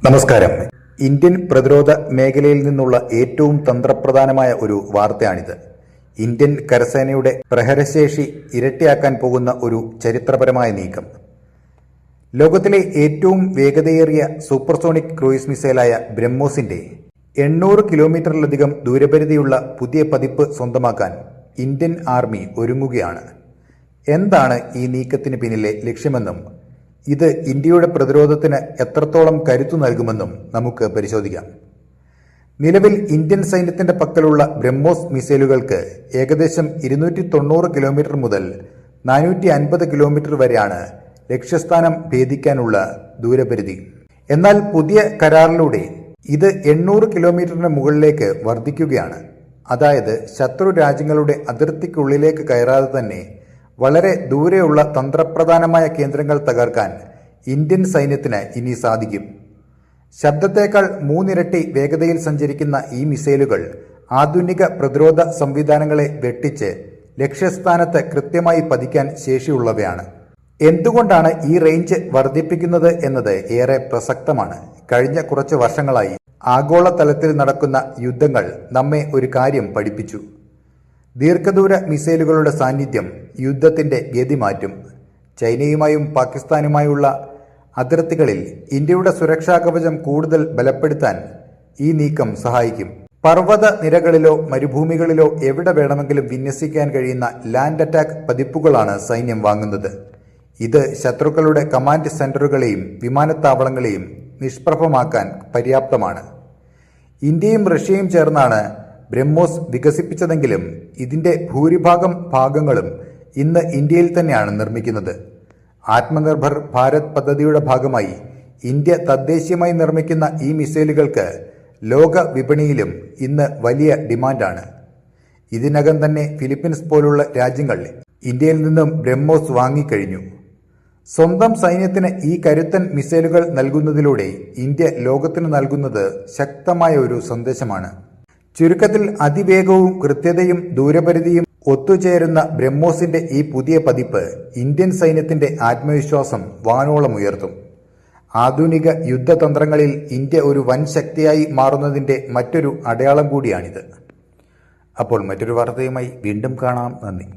നമസ്കാരം. ഇന്ത്യൻ പ്രതിരോധ മേഖലയിൽ നിന്നുള്ള ഏറ്റവും തന്ത്രപ്രധാനമായ ഒരു വാർത്തയാണിത്. ഇന്ത്യൻ കരസേനയുടെ പ്രഹരശേഷി ഇരട്ടിയാക്കാൻ പോകുന്ന ഒരു ചരിത്രപരമായ നീക്കം. ലോകത്തിലെ ഏറ്റവും വേഗതയേറിയ സൂപ്പർസോണിക് ക്രൂയിസ് മിസൈലായ ബ്രഹ്മോസിന്റെ 800 കിലോമീറ്ററിലധികം ദൂരപരിധിയുള്ള പുതിയ പതിപ്പ് സ്വന്തമാക്കാൻ ഇന്ത്യൻ ആർമി ഒരുങ്ങുകയാണ്. എന്താണ് ഈ നീക്കത്തിന് പിന്നിലെ ലക്ഷ്യമെന്നും ഇത് ഇന്ത്യയുടെ പ്രതിരോധത്തിന് എത്രത്തോളം കരുത്തു നൽകുമെന്നും നമുക്ക് പരിശോധിക്കാം. നിലവിൽ ഇന്ത്യൻ സൈന്യത്തിന്റെ പക്കലുള്ള ബ്രഹ്മോസ് മിസൈലുകൾക്ക് ഏകദേശം 290 കിലോമീറ്റർ മുതൽ 450 കിലോമീറ്റർ വരെയാണ് ലക്ഷ്യസ്ഥാനം ഭേദിക്കാനുള്ള ദൂരപരിധി. എന്നാൽ പുതിയ കരാറിലൂടെ ഇത് 800 കിലോമീറ്ററിന് മുകളിലേക്ക് വർദ്ധിക്കുകയാണ്. അതായത് ശത്രു രാജ്യങ്ങളുടെ അതിർത്തിക്കുള്ളിലേക്ക് കയറാതെ തന്നെ വളരെ ദൂരെയുള്ള തന്ത്രപ്രധാനമായ കേന്ദ്രങ്ങൾ തകർക്കാൻ ഇന്ത്യൻ സൈന്യത്തിന് ഇനി സാധിക്കും. ശബ്ദത്തേക്കാൾ 3 ഇരട്ടി വേഗതയിൽ സഞ്ചരിക്കുന്ന ഈ മിസൈലുകൾ ആധുനിക പ്രതിരോധ സംവിധാനങ്ങളെ വെട്ടിച്ച് ലക്ഷ്യസ്ഥാനത്ത് കൃത്യമായി പതിക്കാൻ ശേഷിയുള്ളവയാണ്. എന്തുകൊണ്ടാണ് ഈ റേഞ്ച് വർദ്ധിപ്പിക്കുന്നത് എന്നത് ഏറെ പ്രസക്തമാണ്. കഴിഞ്ഞ കുറച്ച് വർഷങ്ങളായി ആഗോളതലത്തിൽ നടക്കുന്ന യുദ്ധങ്ങൾ നമ്മെ ഒരു കാര്യം പഠിപ്പിച്ചു. ദീർഘദൂര മിസൈലുകളുടെ സാന്നിധ്യം യുദ്ധത്തിന്റെ ഗതി മാറ്റും. ചൈനയുമായും പാകിസ്ഥാനുമായുള്ള അതിർത്തികളിൽ ഇന്ത്യയുടെ സുരക്ഷാ കവചം കൂടുതൽ ബലപ്പെടുത്താൻ ഈ നീക്കം സഹായിക്കും. പർവ്വത നിരകളിലോ മരുഭൂമികളിലോ എവിടെ വേണമെങ്കിലും വിന്യസിക്കാൻ കഴിയുന്ന ലാൻഡ് അറ്റാക്ക് പതിപ്പുകളാണ് സൈന്യം വാങ്ങുന്നത്. ഇത് ശത്രുക്കളുടെ കമാൻഡ് സെന്ററുകളെയും വിമാനത്താവളങ്ങളെയും നിഷ്പ്രഭമാക്കാൻ പര്യാപ്തമാണ്. ഇന്ത്യയും റഷ്യയും ചേർന്നാണ് ബ്രഹ്മോസ് വികസിപ്പിച്ചതെങ്കിലും ഇതിന്റെ ഭൂരിഭാഗം ഭാഗങ്ങളും ഇന്ന് ഇന്ത്യയിൽ തന്നെയാണ് നിർമ്മിക്കുന്നത്. ആത്മനിർഭർ ഭാരത് പദ്ധതിയുടെ ഭാഗമായി ഇന്ത്യ തദ്ദേശീയമായി നിർമ്മിക്കുന്ന ഈ മിസൈലുകൾക്ക് ലോക വിപണിയിലും ഇന്ന് വലിയ ഡിമാൻഡാണ്. ഇതിനകം തന്നെ ഫിലിപ്പീൻസ് പോലുള്ള രാജ്യങ്ങൾ ഇന്ത്യയിൽ നിന്നും ബ്രഹ്മോസ് വാങ്ങിക്കഴിഞ്ഞു. സ്വന്തം സൈന്യത്തിന് ഈ കരുത്തൻ മിസൈലുകൾ നൽകുന്നതിലൂടെ ഇന്ത്യ ലോകത്തിന് നൽകുന്നത് ശക്തമായ ഒരു സന്ദേശമാണ്. ചുരുക്കത്തിൽ അതിവേഗവും കൃത്യതയും ദൂരപരിധിയും ഒത്തുചേരുന്ന ബ്രഹ്മോസിന്റെ ഈ പുതിയ പതിപ്പ് ഇന്ത്യൻ സൈന്യത്തിന്റെ ആത്മവിശ്വാസം വാനോളം ഉയർത്തും. ആധുനിക യുദ്ധതന്ത്രങ്ങളിൽ ഇന്ത്യ ഒരു വൻ ശക്തിയായി മാറുന്നതിന്റെ മറ്റൊരു അടയാളം കൂടിയാണിത്. അപ്പോൾ മറ്റൊരു വാർത്തയുമായി വീണ്ടും കാണാം. നന്ദി.